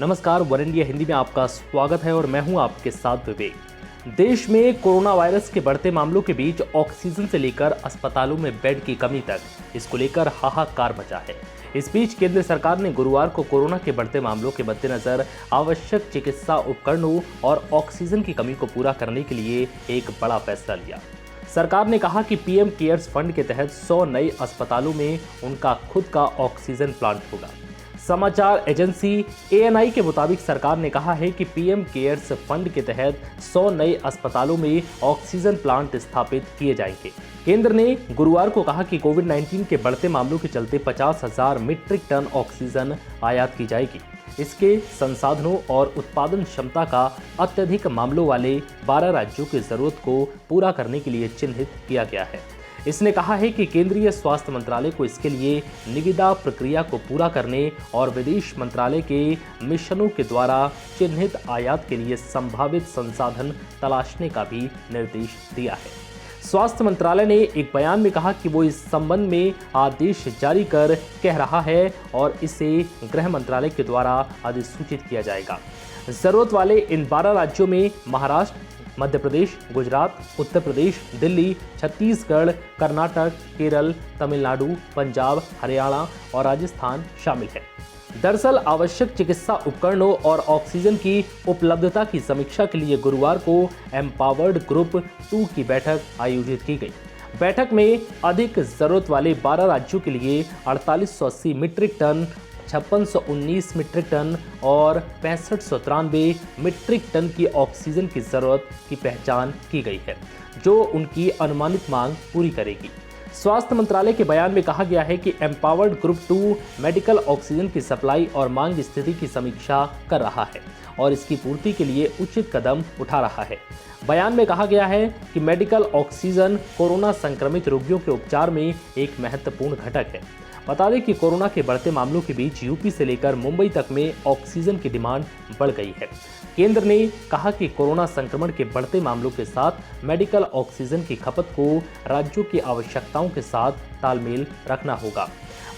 नमस्कार, one India Hindi में आपका स्वागत है और मैं हूं आपके साथ विवेक। देश में कोरोना वायरस के बढ़ते मामलों के बीच ऑक्सीजन से लेकर अस्पतालों में बेड की कमी तक, इसको लेकर हाहाकार मचा है। इस बीच केंद्र सरकार ने गुरुवार को कोरोना के बढ़ते मामलों के मद्देनजर आवश्यक चिकित्सा उपकरणों और ऑक्सीजन की कमी को पूरा करने के लिए एक बड़ा फैसला लिया। सरकार ने कहा कि पीएम केयर्स फंड के तहत 100 नए अस्पतालों में उनका खुद का ऑक्सीजन प्लांट होगा। समाचार एजेंसी एएनआई के मुताबिक सरकार ने कहा है कि पीएम केयर्स फंड के तहत 100 नए अस्पतालों में ऑक्सीजन प्लांट स्थापित किए जाएंगे। केंद्र ने गुरुवार को कहा कि कोविड-19 के बढ़ते मामलों के चलते 50,000 मीट्रिक टन ऑक्सीजन आयात की जाएगी। इसके संसाधनों और उत्पादन क्षमता का अत्यधिक मामलों वाले 12 राज्यों की जरूरत को पूरा करने के लिए चिन्हित किया गया है। इसने कहा है कि केंद्रीय स्वास्थ्य मंत्रालय को इसके लिए निविदा प्रक्रिया को पूरा करने और विदेश मंत्रालय के मिशनों के द्वारा चिन्हित आयात के लिए संभावित संसाधन तलाशने का भी निर्देश दिया है। स्वास्थ्य मंत्रालय ने एक बयान में कहा कि वो इस संबंध में आदेश जारी कर कह रहा है और इसे गृह मंत्रालय के द्वारा अधिसूचित किया जाएगा। जरूरत वाले इन 12 राज्यों में महाराष्ट्र, मध्य प्रदेश, गुजरात, उत्तर प्रदेश, दिल्ली, छत्तीसगढ़, कर्नाटक, केरल, तमिलनाडु, पंजाब, हरियाणा और राजस्थान शामिल है। दरअसल आवश्यक चिकित्सा उपकरणों और ऑक्सीजन की उपलब्धता की समीक्षा के लिए गुरुवार को एम्पावर्ड ग्रुप 2 की बैठक आयोजित की गई। बैठक में अधिक जरूरत वाले 12 राज्यों के लिए 4880 मीट्रिक टन, 5619 मीट्रिक टन और 6593 मीट्रिक टन की ऑक्सीजन की जरूरत की पहचान की गई है, जो उनकी अनुमानित मांग पूरी करेगी। स्वास्थ्य मंत्रालय के बयान में कहा गया है कि एम्पावर्ड ग्रुप 2 मेडिकल ऑक्सीजन की सप्लाई और मांग स्थिति की समीक्षा कर रहा है और इसकी पूर्ति के लिए उचित कदम उठा रहा है। बयान में कहा गया है कि मेडिकल ऑक्सीजन कोरोना संक्रमित रोगियों के उपचार में एक महत्वपूर्ण घटक है। बता दें कि कोरोना के बढ़ते मामलों के बीच यूपी से लेकर मुंबई तक में ऑक्सीजन की डिमांड बढ़ गई है। केंद्र ने कहा कि कोरोना संक्रमण के बढ़ते मामलों के साथ मेडिकल ऑक्सीजन की खपत को राज्यों की आवश्यकताओं के साथ तालमेल रखना होगा।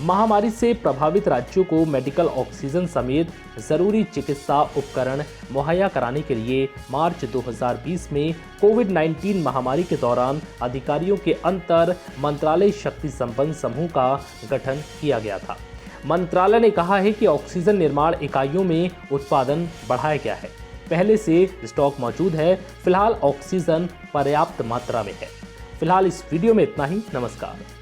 महामारी से प्रभावित राज्यों को मेडिकल ऑक्सीजन समेत जरूरी चिकित्सा उपकरण मुहैया कराने के लिए मार्च 2020 में कोविड-19 महामारी के दौरान अधिकारियों के अंतर मंत्रालय शक्ति संपन्न समूह का गठन किया गया था। मंत्रालय ने कहा है कि ऑक्सीजन निर्माण इकाइयों में उत्पादन बढ़ाया गया है। पहले से स्टॉक मौजूद है। फिलहाल ऑक्सीजन पर्याप्त मात्रा में है। फिलहाल इस वीडियो में इतना ही। नमस्कार।